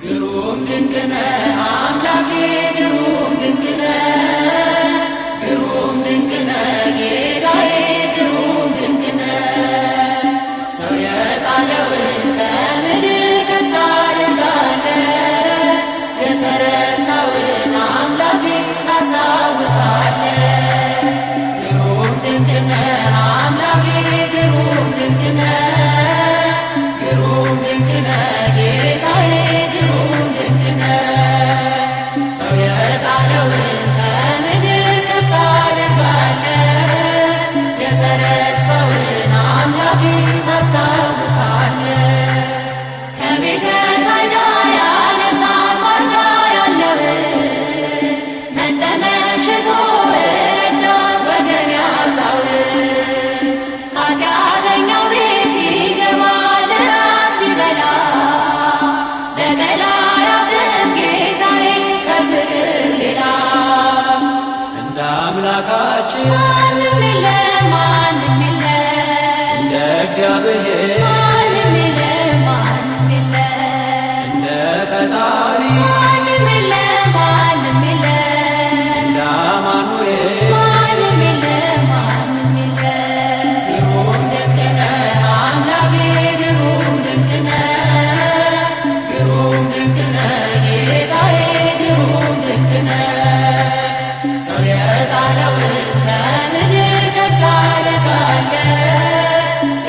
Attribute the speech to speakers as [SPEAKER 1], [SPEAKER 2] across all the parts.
[SPEAKER 1] ግሩም ድንቅ ነህ አምላኬ ግሩም ድንቅ ነህ ግሩም ድንቅ ነህ ጌታዬ ግሩም ድንቅ ነህ። ሰው የጣለውን ከምድር ከፍ ታደርጋለህ የተረሳውን አምላኬ ታስታውሳለህ። ግሩም ድንቅ ነህ አምላኬ ግሩም ድንቅ ነህ ግሩም ድንቅ ነህ ጌታዬ ግሩም ድንቅ ነህ። ሰው የጣለውን ከምድር ከፍ ታደርጋለህ የተረሳውን አምላኬ ታስታውሳለህ። ከቤተ ሳይዳ ያነሳል ማርጋ ያለውን መጠመቅ ሽቶ ረዳት ወገን ያጣውን ከኃጢአተኛው ቤት ይገባል እራት ሊበላ በቀል አያውቅም ጌታዬ ከፍቅር ሌላ። እንደ አምላካችን ማንም የለም ማንም የለም እንደ እግዚአብሔር ማንም የለም ማንም የለም እንደ ፈጣሪ ማንም የለም ማንም የለም እንደ አማኑኤል ማንም የለም ማንም የለም። ግሩም ድንቅ ነህ አምላኬ ግሩም ድንቅ ነህ ግሩም ድንቅ ነህ ጌታዬ ግሩም ድንቅ ነህ። ሰው የጣለውን ከምድር ከፍ ታደርጋለህ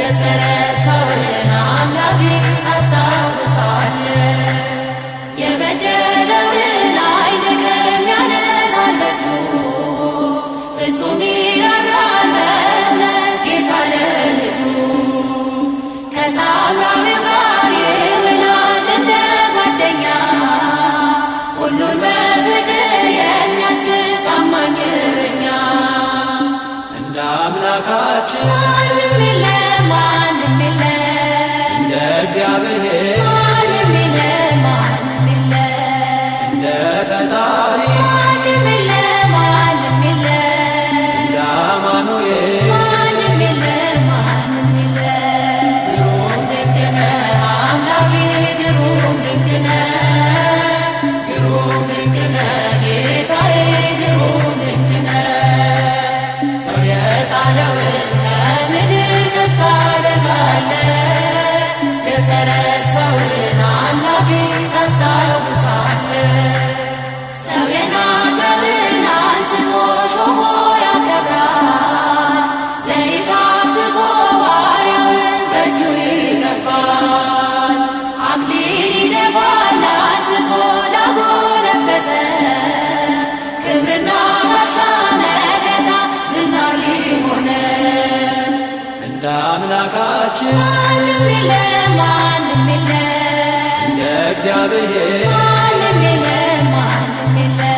[SPEAKER 1] የተረሳውን አምላኬ ታስታውሳለህ። የበደለውን አይንቅም ያነሳል በትሩ ፍጹም ይራራል በእምነት ጌታ ለልጁ። ከሳምራዊው ጋር ይውላል እንደ ጓደኛ ሁሉን በፍቅር የሚያስብ ታማኝ እረኛ። እንደ አምላካችን ማንም የለም ማንም የለም እንደ እግዚአብሔር ማንም የለም ማንም የለም እንደ ፈጣሪ ማንም የለም ማንም የለም እንደ አማኑኤል ማንም የለም ማንም የለም። ግሩም ድንቅ ነህ አምላኬ ግሩም ድንቅ ነህ ግሩም ድንቅ ነህ ጌታዬ ግሩም ድንቅ ነህ። ሰው የጣለውን ከምድር ከፍ ታደርጋለህ የተረሳውን አምላኬ ታስታውሳለህ። ሰው የናቀውን አንስቶ ሾሞ ያከብራል ዘይት አፍስሶ ባሪያውን በእጁ ይቀባል። አክሊል ይደፋል አንስቶ ላጎነበሰ ክብርና ጋሻ መከታ ዝናር ሊሆነ። እንደ አምላካችን ማንም የለም ማንም የለም እንደ እግዚአብሔር ማንም የለም ማንም የለም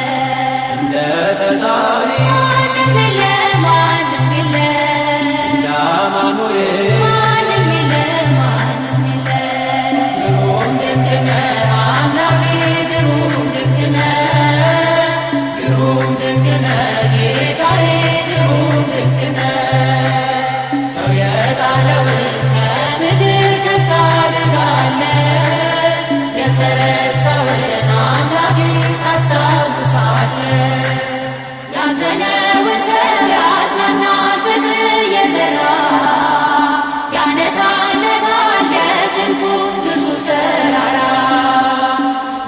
[SPEAKER 1] እንደ ፈጣሪ ማንም የለም ማንም የለም እንደ አማኑኤል ማንም የለም ማንም የለም። ግሩም ድንቅ ነህ አምላኬ ግሩም ድንቅ ነህ ግሩም ድንቅ ነህ ጌታዬ ግሩም ድንቅ ነህ። ሰው የጣለውን ከምድር ከፍ ታደርጋለህ የተረሳውን አምላኬ ታስታውሳለህ። ያዘነውን ሰው ያጽናናል ፍቅር እየዘራ ያነሳለታል የጭንቁ ግዙፍ ተራራ።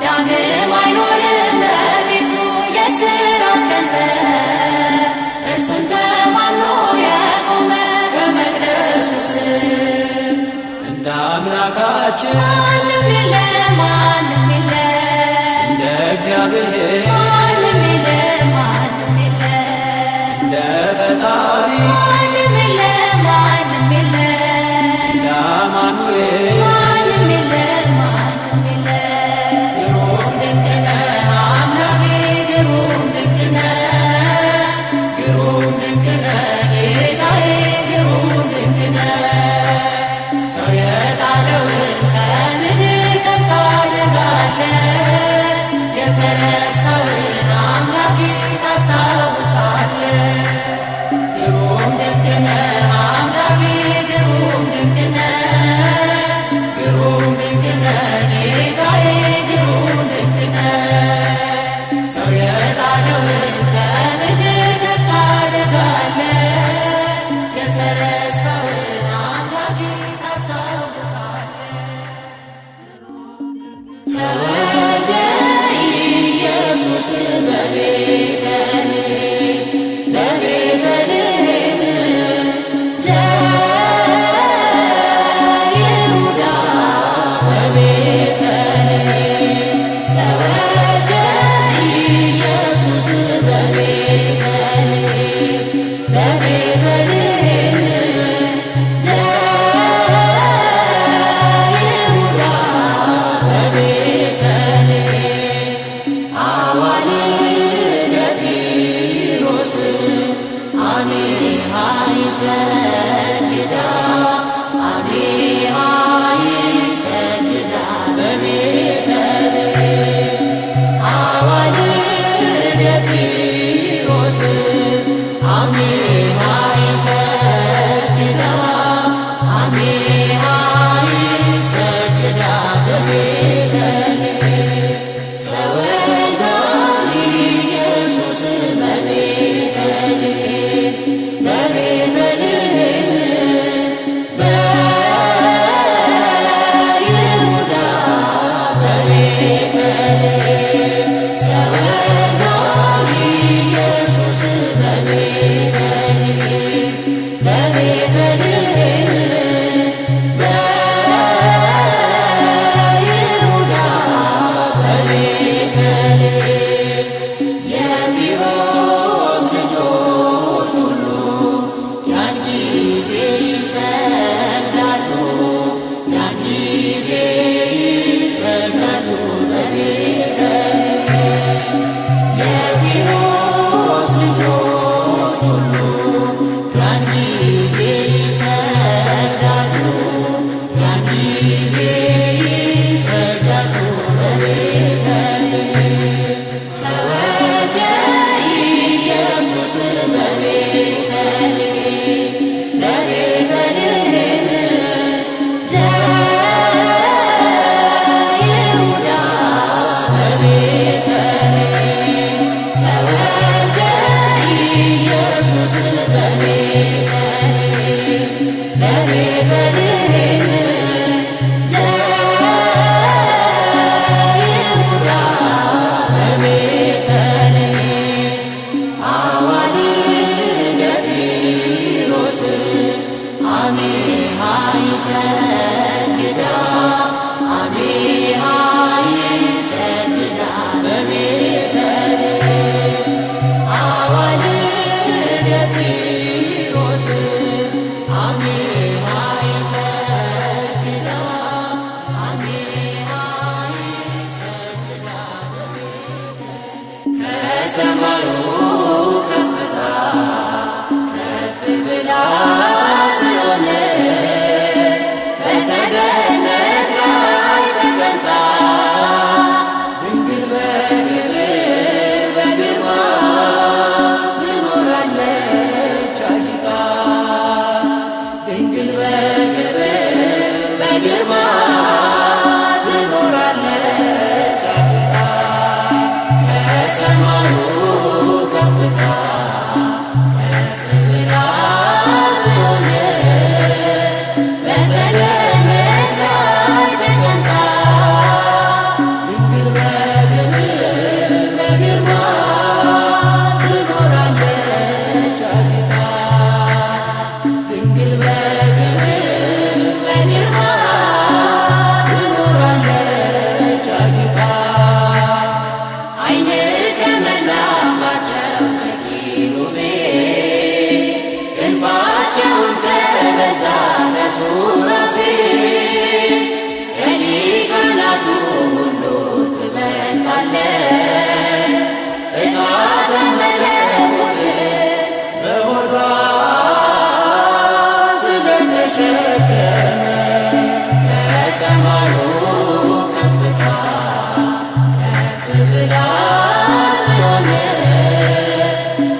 [SPEAKER 1] ዳግም አይኖርም በቤቱ የእስራት ቀንበር እርሱን ተማምኖ የቆመ ከመቅደሱ ስር። እንደ አምላካችን ማንም የለም ማንም የለም እንደ እግዚአብሔር ማንም የለም ማንም የለም እንደ ፈጣሪ ማንም የለም ማንም የለም እንደ አማኑኤል ማንም የለም ማንም የለም። ግሩም ድንቅ ነህ አምላኬ ግሩም ድንቅ ነህ ግሩም ድንቅ ነህ ጌታዬ ግሩም ድንቅ ነህ። ሰው የጣለውን ከምድር ከፍ ታደርጋለህ የተረሳውን ተወልደ ኢየሱስ በቤተልሔም በቤተልሔም ዘይሁዳ በቤተልሔም ተወልደ ኢየሱስ በቤተልሔም በቤተልሔም ዘይሁዳ በቤተልሔም አዋልደ ጢሮስ አሜሃ ይሰግዳ አሜሃ ይሰግዳ በቤተልሔም አዋልደ ጢሮስ አሜሃ ይሰግዳ አሜሃ ይሰግዳ በቤተልሔም ተወልደ ኢየሱስ በቤተልሔም በቤተልሔም በይሁዳ በቤተልሔም ተወልደ ኢየሱስ በቤተልሔም በቤተልሔም በይሁዳ በቤተልሔም የጢሮስ ልጆች ሁሉ ያን ጊዜ ይሰግዳሉ ያን ጊዜ ይሰግዳሉ በቤተልሔም የጢሮስ ልጆች ሁሉ ያን ጊዜ ይሰግዳሉ ያን ጊዜ ይሰግዳሉ በቤተልሔም ተወልደ ኢየሱስ በቤተልሔም በቤተልሔም ዘይሁዳ በቤተልሔም ተወልደ ኢየሱስ በቤተልሔም በቤተልሔም ዘይሁዳ በቤተልሔም አዋልደ ጢሮስ አሜሃ ይሰግዳ አሜሃ ይሰግዳ በቤተልሔም አዋልደ ጢሮስ አሜሃ ይሰግዳ አሜሃ ይሰግዳ ከሰማዩ ከፍታ ከፍ ብላ ጽዮን በሰገነት ላይ ተቀምጣ ድንግል በክብር በግርማ ትኖራለች አጊጣ ድንግል በክብር በግርማ ትኖራለች አጊጣ ከሰማዩ ከፍታ ከፍ ብላ ጽዮን በሰገነት ላይ ተቀምጣ ድንግል በክብር በግርማ ትኖራለች አጊጣ ድንግል በክብር በግርማ ትኖራለች አጊጣ ዓይን ከሞላባቸው ከኪሩቤል ክንፋቸውን ከበዛ ከሱራፌል ከሊቃናቱ ሁሉ ትበልጣለች እሳተ መለኮት በሆዷ ስለተሸከመ ከሰማዩ ከፍታ ከፍ ብላ ጽዮን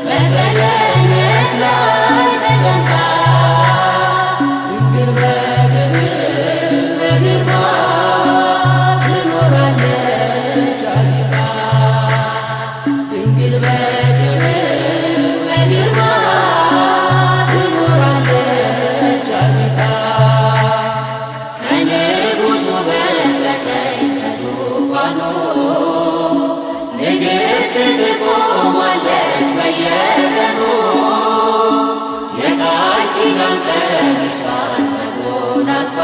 [SPEAKER 1] በሰገነት ላይ ተቀምጣ ቀሚሷን ተጎናጽፋ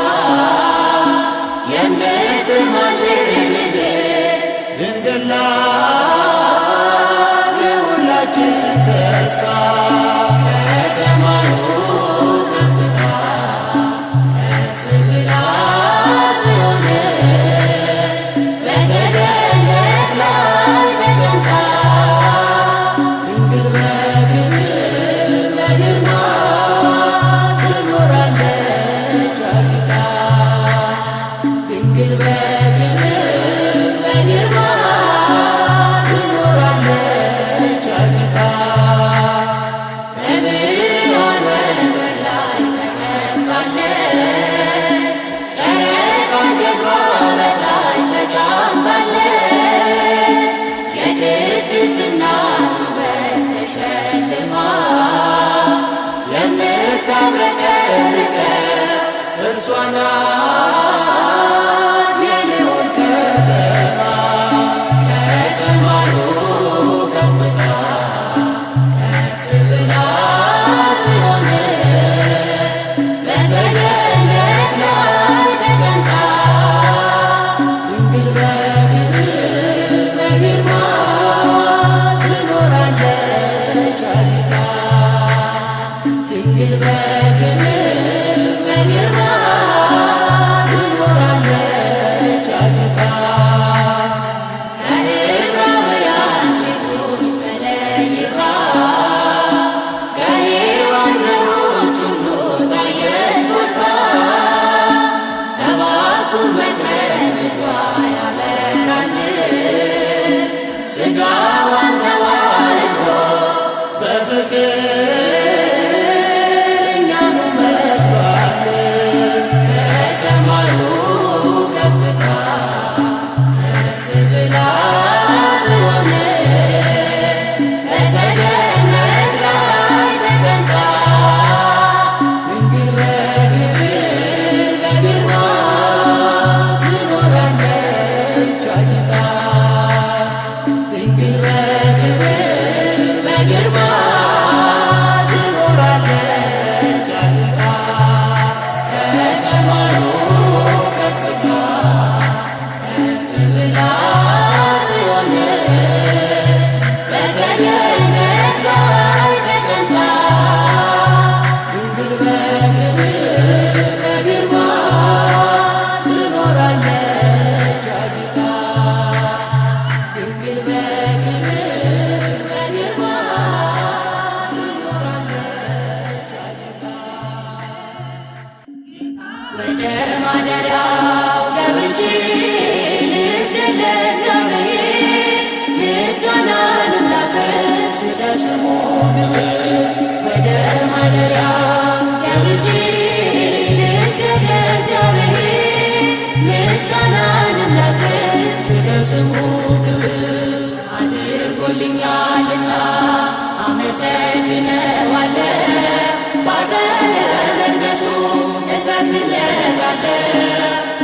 [SPEAKER 1] የምትማልድልን ድንግል ናት የሁላችን ተስፋ ከሰማዩ ከፍታ ከፍ ብላ ጽዮን በሰገነት ላይ ተቀምጣ ድንግል በክብር በግርማ ትኖራለች አጊጣ ድንግል በክብር በግርማ ትኖራለች አጊጣ በብርሃን ወንበር ላይ ተቀምጣለች ጨረቃን ከእግሯ በታች ተጫምታለች የቅድስና ውበት ተሸልማ የምታብረቀርቀው እርሷ ናት የልዑል ከተማ ከሰማዩ ከፍታ ከፍ ብላ ጽዮን በሰገነት ላይ ተቀምጣ ድንግል በክብር በግርማ ትኖራለች አጊጣ ድንግል በክብር በግርማ ትኖራለች አጊጣ ከዕብራውያን ሴቶች ተለይታ ከሔዋን ዘሮች ሁሉ ታየች ጎልታ ሰባቱን መቅረዝ እጇ ያበራል ሥጋዋን ተዋህዶ በፍቅር እኛኑ መስሏል ከሰማዩ ከፍታ ከፍ ብላ ጽዮን በሰገነት ላይ ተቀምጣ ድንግል በክብር በግርማ ትኖራለች አጊጣ ድንግል በክብር በግርማ ትኖራለች አጊጣ ከሰማዩ ከፍታ ከፍ ብላ ጽዮን በሰገነት ላይ ተቀምጣ ድንግል በክብር በግርማ ትኖራለች አጊጣ ድንግል በክብር በግርማ ትኖራለች አጊጣ ወደ ማደሪያው ገብቼ ልስገድ ለእግዚአብሔር ምስጋናንም ላቅርብ ስለ ስሙ ክብር ወደ ማደሪያው ገብቼ ልስገድ ለእግዚአብሔር ምስጋናንም ላቅርብ ስለ ስሙ ክብር አድርጎልኛልና አመሰግነዋለሁ ባጸደ መቅደሱ እሰግድለታለሁ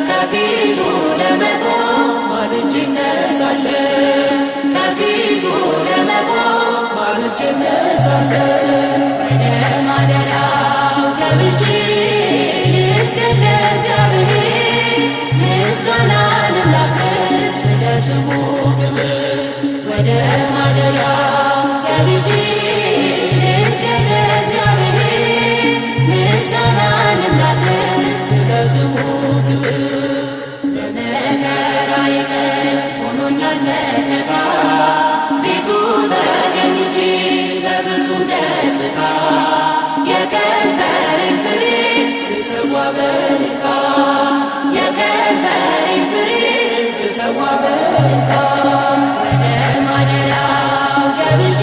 [SPEAKER 1] ከፊቱ ለመቆም ማልጄ እነሳለሁ ከፊቱ ለመቆም ማልጄ እነሳለሁ ወደ ማደሪያው ገብቼ ልስገድ ለእግዚአብሔር ምስጋናንም ላቅርብ ስለ ስሙ ክብር ወደ ማደሪያው ገብቼ ልስገድ ለእግዚአብሔር ምስጋናንም ላቅርብ ስለ ስሙ ክብር በመከራዬ ቀን ሆኖኛል መከታ ቤቱ ተገኝቼ በፍጹም ደስታ የከንፈሬን ፍሬ ልሰዋ በልታ የከንፈሬን ፍሬ ልሰዋ በልታ ወደ ማደሪያው ገብቼ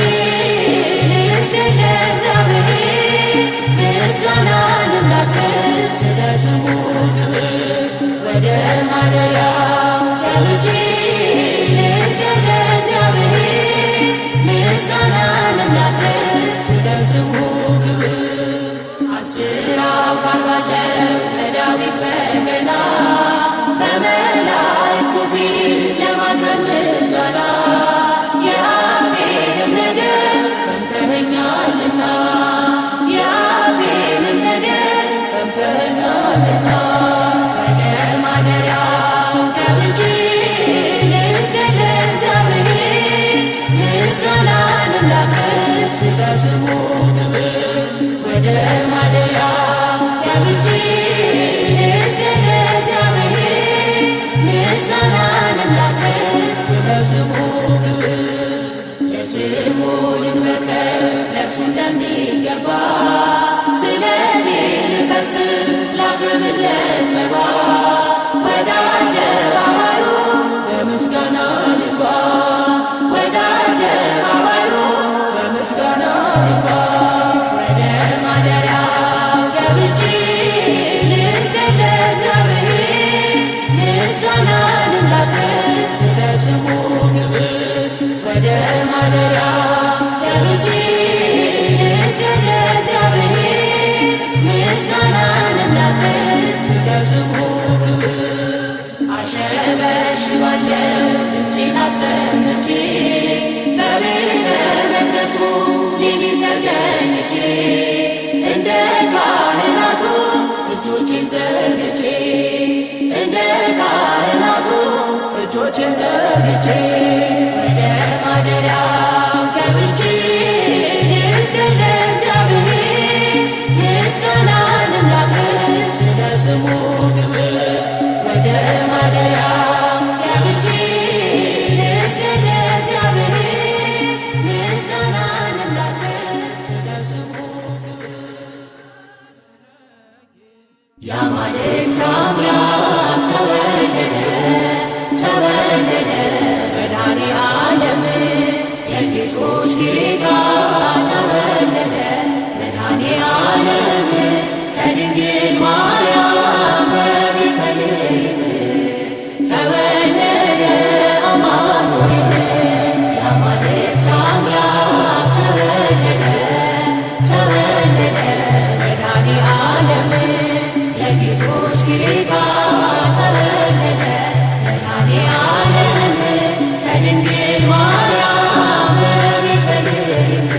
[SPEAKER 1] ልስገድ ለእግዚአብሔር ምስጋናንም ላቅርብ ስለ ስሙ ክብር ወደ ማደሪያው ገብቼ ልስገድ ለእግዚአብሔር ምስጋናንም ላቅርብ ስለ ስሙ ክብር አስር አውታር ባለው በዳዊት በገና በመላእክቱ ፊት ለማቅረብ ምስጋና የአፌንም ነገር ሰምተኸኛልና የአፌንም ነገር ስሙ ክብር ወደ ማደሪያው ገብቼ ልስገድ ለእግዚአብሔር ምስጋናንም ላቅርብ ስለ ስሙ ክብር ለስሙ ልንበርከክ ለእርሱ እንደሚገባ ስለቴን ልፈጽም ላቅርብለት መባ ወደ አደባባዩ በምስጋና ልግባ ወደ አደባባዩ በምስጋና ልግባ ወደ ማደሪያው ገብቼ ልስገድ ለእግዚአብሔር ምስጋናንም ላቅርብ ስለ ስሙ ክብር ወደ ማደሪያው ገብቼ ልስገድ ለእግዚአብሔር ምስጋናንም ላቅርብ ስለ ስሙ ክብር አሸበሽባለሁ ድምፄን አሰምቼ በቤተ መቅደሱ ሌሊት ተገኝቼ እንደ ካህናቱ እጆቼን ዘርግቼ እንደ ካህናቱ እጆቼን ዘርግቼ ወደ ማደሪያው ገብቼ ልስገድ ለእግዚአብሔር ምስጋናንም ላቅርብ ስለ ስሙ ክብር ወደ ማደሪያው ገብቼ ልስገድ ለእግዚአብሔር ምስጋናንም ላቅርብ ስለ ስሙ ክብር የአማልክት አምላክ ተወለደ ተወለደ መድኃኔዓለም የጌቶች ጌታ ተወለደ መድኃኔዓለም ከድንግል ማርያም በቤተልሔም ተወለደ አማኑኤል የአማልክት አምላክ ተወለደ ተወለደ መድኃኔዓለም የጌቶች ጌታ ተወለደ መድኃኔዓለም ከድንግል ማርያም በቤተልሔም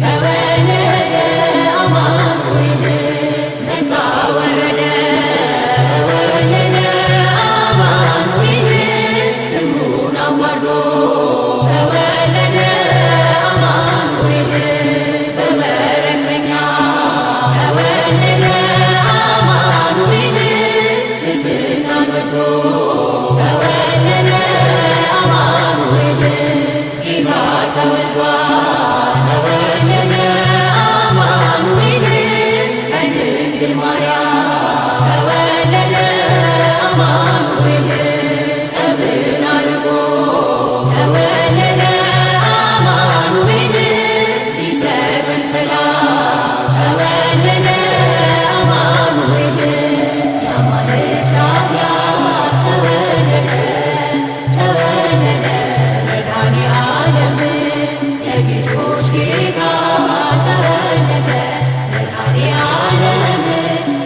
[SPEAKER 1] ተወለደ አማኑኤል መጣ ወረደ ተወለደ አማኑኤል ክብሩን አዋርዶ ተወለደ አማኑኤል በበረከኛ ተወለደ አማኑኤል ትሕትናን ወዶ ተወለደ አማኑኤል ጌታ ተወልዷል ተወለደ አማኑኤል ከድንግል ማርያም ተወለደ አማኑኤል ጠብን አርቆ ተወለደ አማኑኤል ሊሰጠን ሰላም ተወለደ አማኑኤል የአማልክት አምላክ ተወለደ ተወለደ መድኃኔዓለም የጌቶች ጌታ ተወለደ መድኃኔዓለም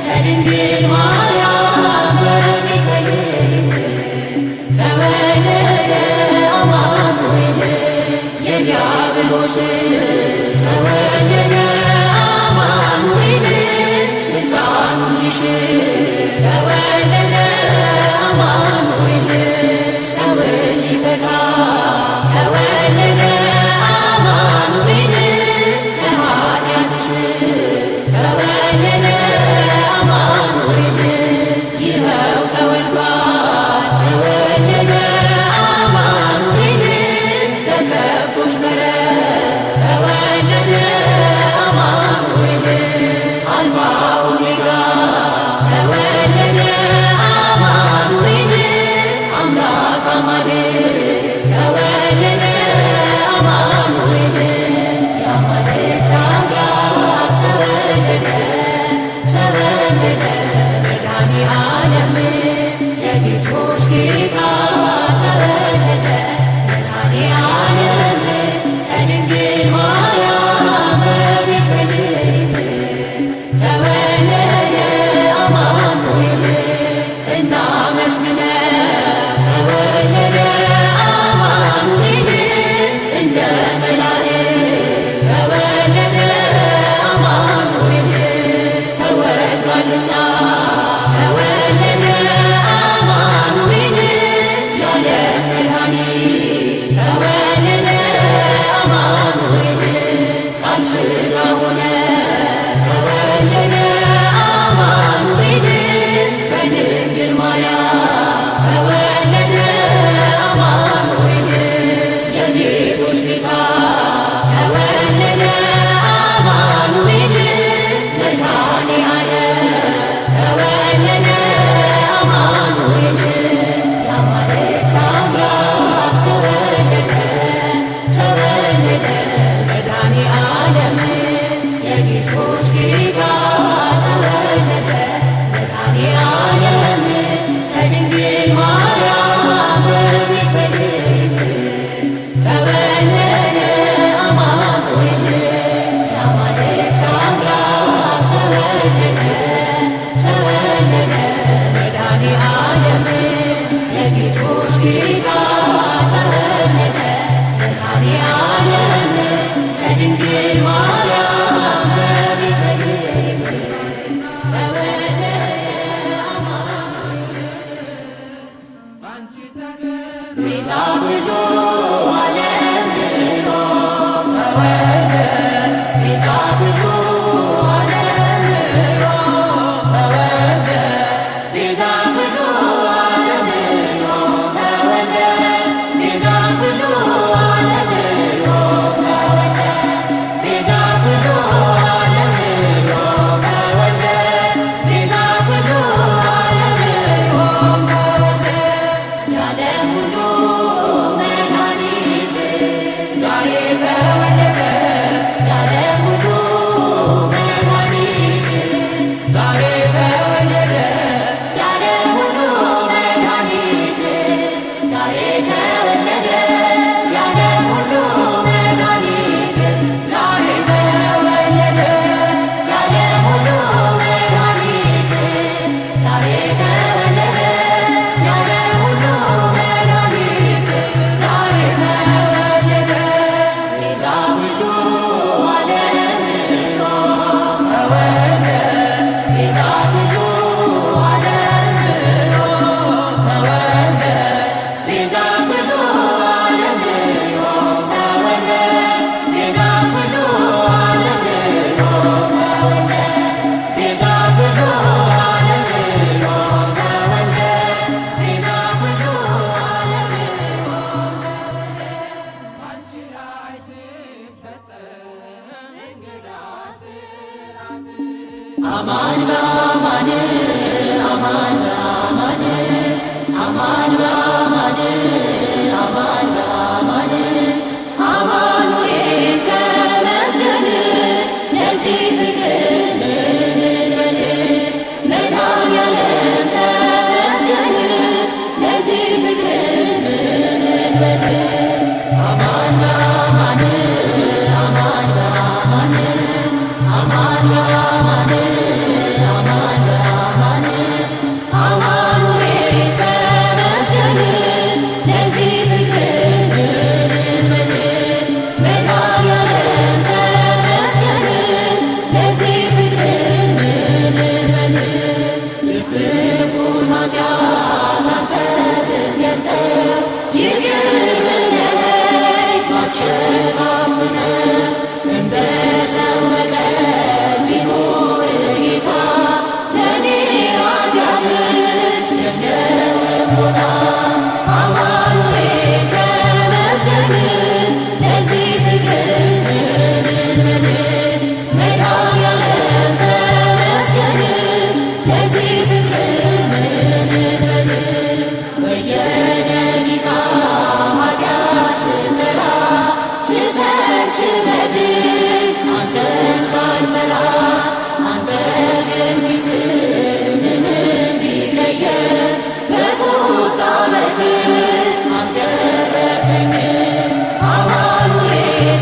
[SPEAKER 1] ከድንግል ማርያም በቤተልሔም ተወለደ አማኑኤል የዲያብሎስ ተወለደ አማኑኤል ስልጣኑን ሊሽር ተወለደ አማኑኤል ሰውን ሊፈታ ተወለደ አማኑኤል ከኃጢአት እስር ተወለደ አማኑኤል ይኸው ተወልዷል ተወለደ አማኑኤል በከብቶች በረት ተወለደ አማኑኤል አልፋ ኦሜጋ ተወለደ አማኑኤል አምላክ አማኑኤል ተወለደ አማኑኤል የአማልክት አምላክ ተወለደ ተወለደ መድኃኔዓለም የጌቶች ጌታ ተወለደ መድኃኔዓለም ከድንግል ማርያም በቤተልሔም ተወለደ አማኑኤል እናመስግነው ተወለደ ጌታ ተወለደ መድኃኔዓለም ከድንግል ማርያም በቤተልሔም ተወለደ አማኑኤል ቤዛ ብሎ ዓለም ኖ ተወለደ ቤዛ ብሎ ዓለም ኖ ተወለደ ቤዛ ብሎ ዓለም ኖ ተወለደ ቤዛ ብሎ ዓለም ኖ ተወለደ ቤዛ ብሎ ዓለም ኖ ተወለደ ቤዛ ብሎ ዓለም ኖ ተወለደ የዓለም ሁሉ መድኃኒት ዛሬ ተወለደ የዓለም ሁሉ መድኃኒት ዛሬ ተወለደ የዓለም ሁሉ መድኃኒት ዛሬ ተወለደ የዓለም ሁሉ መድኃኒት ዛሬ ተወለደ የዓለም ሁሉ መድኃኒት ዛሬ ተወለደ የዓለም ሁሉ መድኃኒት ዛሬ ተወለደ ቤዛ ብሎ ዓለም ኖ ተወለደ ቤዛ ብሎ ዓለም ኖ ተወለደ ቤዛ ብሎ ዓለም ኖ ተወለደ ቤዛ ብሎ ዓለም ኖ ተወለደ ቤዛ ብሎ ዓለም ኖ ተወለደ ቤዛ ብሎ ዓለም ኖ
[SPEAKER 2] አንቺ ላይ ሲፈጸም እንግዳ ስራት
[SPEAKER 1] አማን በአማን አማን በአማን አማን በአማን አማን በአማን አማኑኤል ተመስገን ለዚህ ፍቅር እንበል መድኃኔዓለም ተመስገን ለዚህ ፍቅር እንበል አማን በአማን አማን በአማን አማን በአማን አማን በአማን አማኑኤል ተመስገን ለዚህ ፍቅር እንበል መድኃኔዓለም ተመስገን ለዚህ ፍቅር እንበል ልብኩን ኃጢአት አንተ ብትገልጠው ይቅር ብለኸኝ ማትሸፋፍነው እንደ ሰው በቀል ቢኖር ጌታ ለእኔ ኃጢአትስ የለውም ቦታ አማኑኤል ተመስገን ለዚህ ፍቅር እንበል መድኃኔዓለም ተመስገን ለዚህ ፍቅር እንበል በየደቂቃ ኃጢአት ስሰራ ስሰች በድል አንተን ሳልፈራ አንተ ግን ፊትህ ምንም ቢቀየር በቁጣ በትር አልገረፈኝም አማኑኤል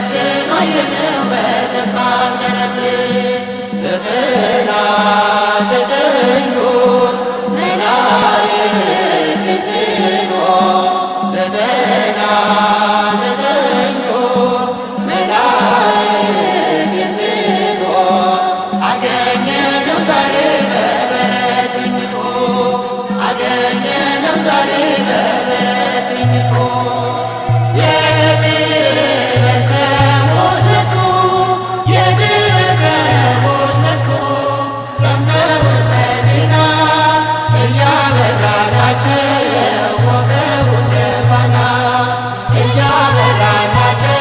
[SPEAKER 1] ሞገስን አየነው በጠባብ ደረት ዘጠና ዘጠኙ መላእክትን ትቶ ዘጠና ዘጠኙ መላእክትን ትቶ አገኘነው ዛሬ በበረት ተኝቶ አገኘነው ዛሬ በበረት ተኝቶ የጥበብ ሰዎች መጡ የጥበብ ሰዎች መጡ ሰምተውት በዜና እያበራላቸው ኮከቡ እንደ ፋና እያበራላቸው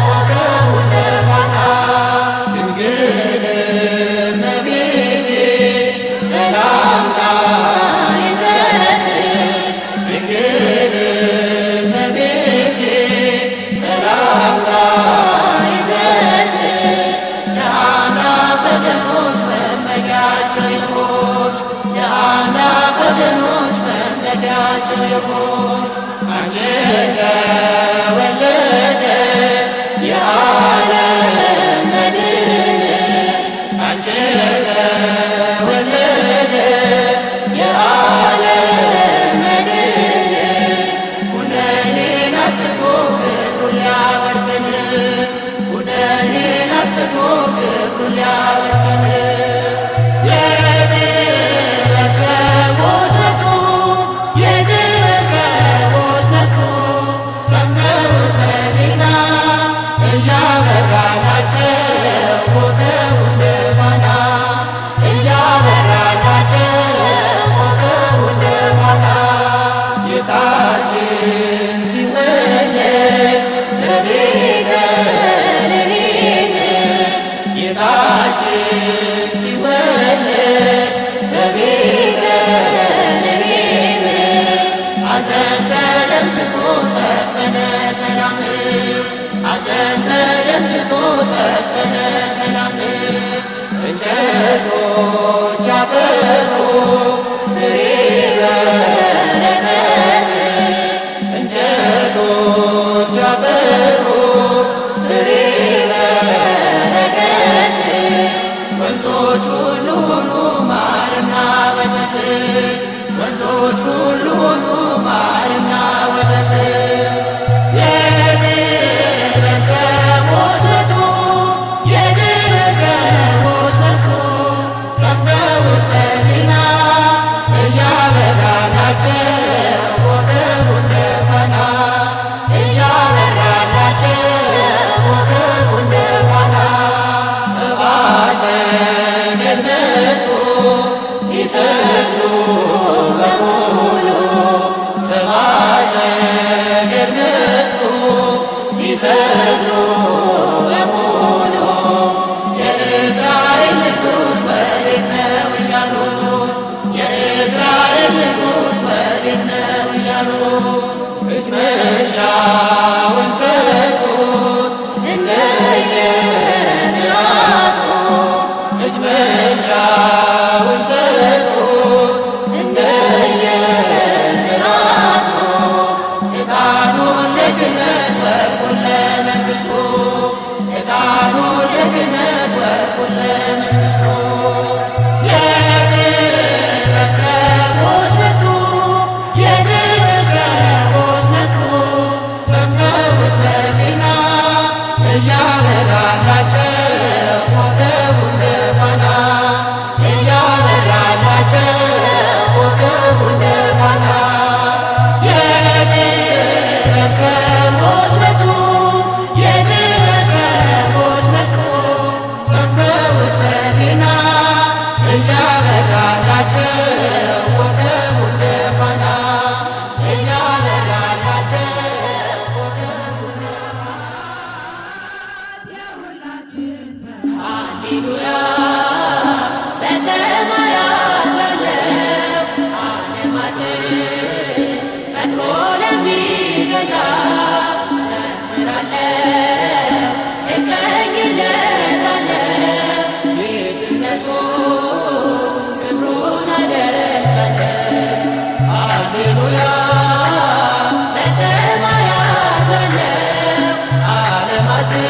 [SPEAKER 1] ኮከቡ እንደ ፋና ድንግል እመቤቴ ሰላምታ ይድረስሽ ድንግል እመቤቴ ሰላምታ ይድረስሽ ለአምላክ ወገኖች መመኪያቸው የሆንሽ ለአምላክ ወገኖች መመኪያቸው የሆንሽ አንቺ ተወለደ የዓለም መድን አንቺ ተወለደ የዓለም መድን ኩነኔን አጥፍቶ ክብሩን ሊያወርሰን ኩነኔን አጥፍቶ ክብሩን ሊያወርሰን የጥበብ ሰዎች መጡ የጥበብ ሰዎች መጡ ሰምተውት በዜና እያበራላቸው ኮከቡ እንደ ፋና እያበራላቸው ኮከቡ እንደ ፋና ጌታችን ሲወለድ በቤተልሔም ጌታችን ሲወለድ በቤተልሔም ሐዘን ተደምስሶ ሰፈነ ሰላም ሐዘን ተደምስሶ ሰፈነ ሰላም እንጨቶች አፈሩ ፍሬ በረከት እንጨቶች አፈሩ ፍሬ በረከት ወንዞች ሁሉ ሁሉ ማርና ወተት ወንዞች ሁሉ ሁሉ ማርና ወተት የጥበብ ሰዎች መጡ የጥበብ ሰዎች መጡ ሰምተውት በዜና እያበራላቸው ኮከቡ እንደ ፋና እያበራላቸው ኮከቡ እንደ ፋና ሰብአ ሰገል መጡ ሊሰግዱ በሙሉ ሰብአ ሰገል መጡ ሊሰግዱ በሙሉ የእስራኤል ንጉሥ ወዴት ነው እያሉ የእስራኤል ንጉሥ ወዴት ነው እያሉ እጅ መንሻውን ሰጡት እንደየሥርዓቱ እጅ መንሻውን ሰጡት እንደየሥርዓቱ ዕጣኑን ለክህነት ወርቁን ለመንግሥቱ ዕጣኑን ለክህነት ወርቁን ለመንግሥቱ የጥበብ ሰዎች መጡ የጥበብ ሰዎች መጡ ሰምተውት በዜና እያበራላቸው ኮከቡ እንደ ፋና እያበራላቸው ኮከቡ እንደ ፋና የጥበብ ሰዎች መጡ የጥበብ ሰዎች መጡ ሰምተውት በዜና እያበራላቸው ኮከቡ እንደ ፋና እያበራላቸው ኮከቡ እንደ ሃሌሉያ በሰማያት ላለው ዓለማትን ፈጥሮ ለሚገዛ ዘምራለሁ እቀኝለታለሁ ጌትነቱ ክብሩን አደንቃለሁ ሃሌሉያ በሰማያት ላለው ዓለማትን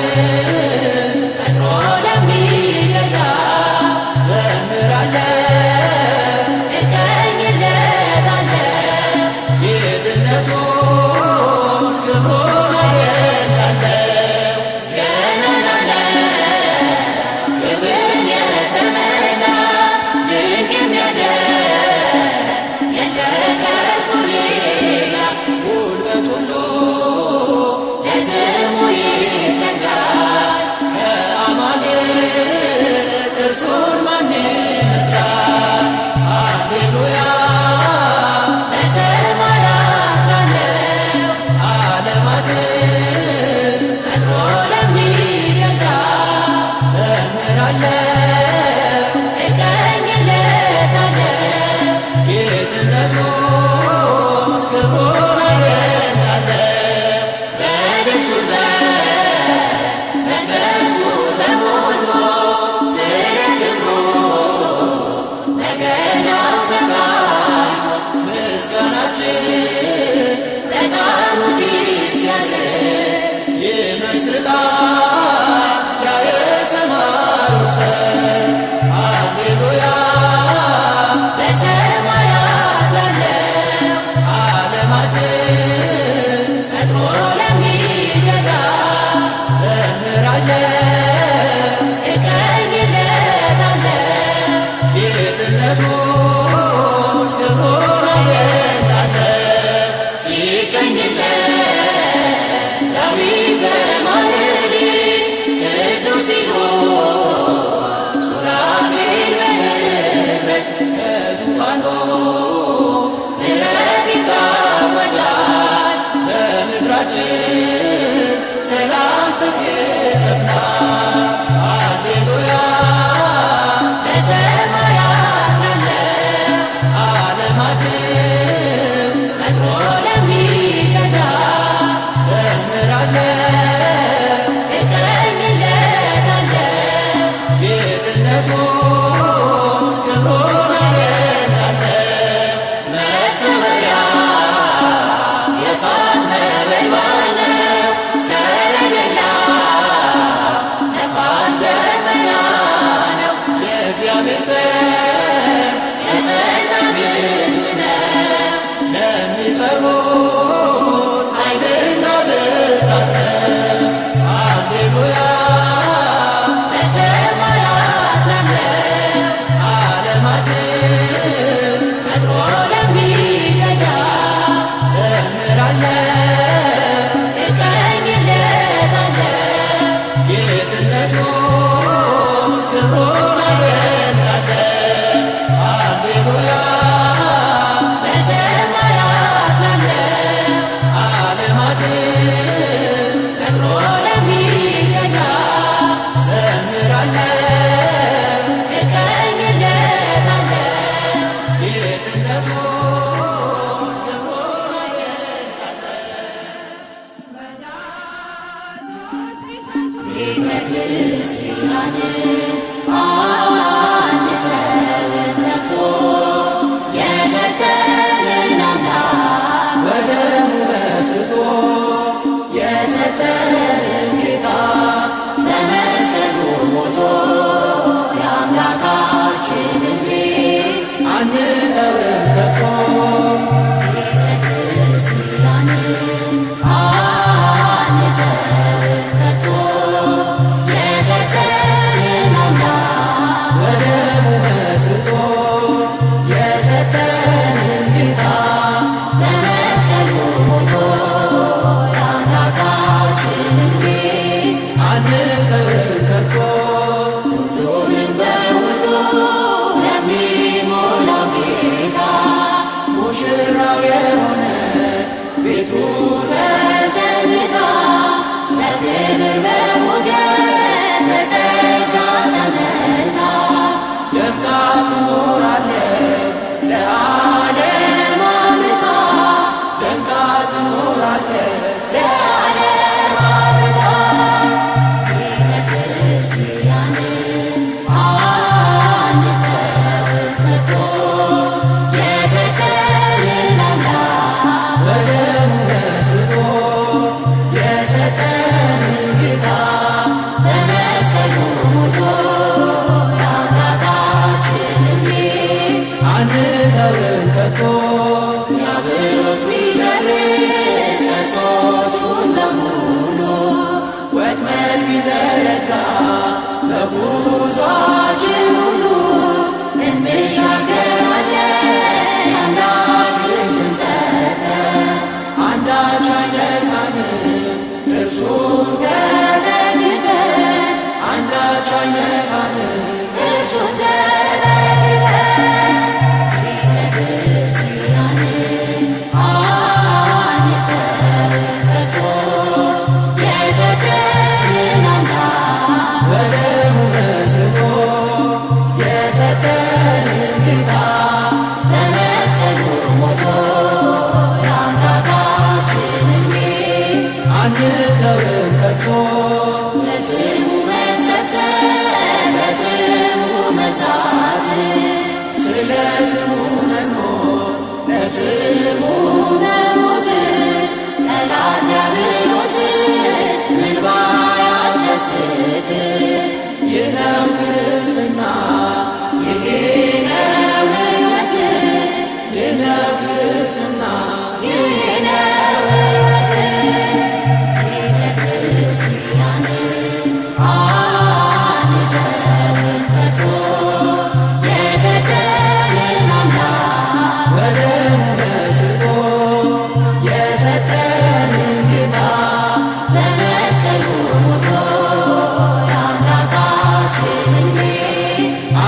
[SPEAKER 1] ዘምራለሁ
[SPEAKER 2] እቀኝለታለሁ
[SPEAKER 1] ጌትነቱን ክብሩን አደንቃለሁ
[SPEAKER 2] በልብሱ ዘር መንፈሱ ተሞልቶ ስለ ክብሩ በገናው ተቃኝቶ
[SPEAKER 1] ምስጋናችን
[SPEAKER 2] በቃሉ ጢስ ሲያድር
[SPEAKER 1] ይመስጣል ያ የሰማዩ ሰው ሃሌሉያ
[SPEAKER 2] በሰማያት ላለው
[SPEAKER 1] ዓለማትን
[SPEAKER 2] ፈጥሮ ለሚገዛ
[SPEAKER 1] ዘምራለሁ
[SPEAKER 2] እቀኝለታለሁ
[SPEAKER 1] ጌትነቱን ክብሩን አደንቃለሁ
[SPEAKER 2] ሲቀኝለት ዳዊት በማኅሌት ቅዱስ ሲሆን ሱራፌል በኅብረት
[SPEAKER 1] ከዙፋኑ
[SPEAKER 2] ምሕረት ይታወጃል
[SPEAKER 1] በምድራችን ሰላም ፍቅር ሰፍኗል ሃሌሉያ
[SPEAKER 2] በሰማያት ላለው
[SPEAKER 1] ዓለማትን
[SPEAKER 2] ፈጥሮ ለሚገዛ
[SPEAKER 1] ዘምራለሁ
[SPEAKER 2] እቀኝለታለሁ
[SPEAKER 1] ጌትነቱን ክብሩን አደንቃለሁ
[SPEAKER 2] መሰወሪያ የእሳት ነበልባል ነው ሰረገላ ነፋስ ደመና ነው
[SPEAKER 1] የእግዚአብሔር ሰው
[SPEAKER 2] የጸና ግንብ ነው
[SPEAKER 1] ለሚፈሩት ኃይልና ብርታት ነው ሃሌሉያ
[SPEAKER 2] በሰማያት ላለው
[SPEAKER 1] ዓለማትን
[SPEAKER 2] ፈጥሮ ለሚገዛ
[SPEAKER 1] ዘምራለሁ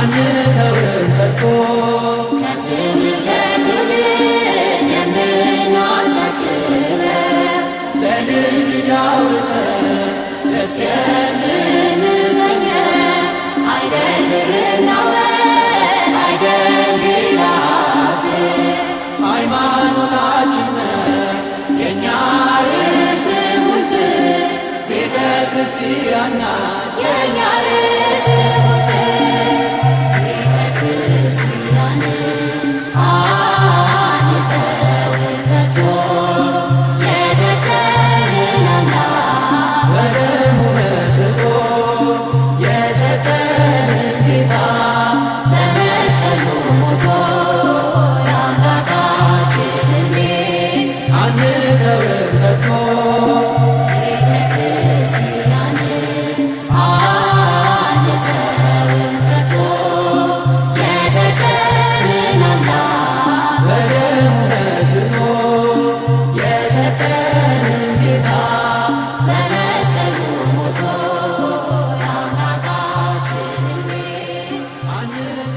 [SPEAKER 1] አንተውም ከቶ
[SPEAKER 2] ከትውልድ ለትውልድ የምናስረክበው
[SPEAKER 1] በልጅ ልጅ አውርሰን ደስ
[SPEAKER 2] የምንሰኘው አይደል ብርና ወርቅ አይደል ግራት
[SPEAKER 1] ሃይማኖታችን የእኛ ርስት ጉልት ቤተ ክርስቲያን ናት
[SPEAKER 2] የእኛ ርስት ጉልት ቤተ ክርስቲያን አንተውም ከቶ የሰጠንን አምላክ
[SPEAKER 1] በደሙ መስርቶ የሰጠንን ጌታ
[SPEAKER 2] በመስቀሉ ሞቶ የአምላካችንን ቤት
[SPEAKER 1] አንተውም ከቶ
[SPEAKER 2] ቤተ ክርስቲያን አንተውም ከቶ የሰጠንን አምላክ
[SPEAKER 1] በደሙ መስርቶ የሰጠንን ጌታ
[SPEAKER 2] በመስቀሉ ሞቶ የአምላካችንን ቤት
[SPEAKER 1] አንተውም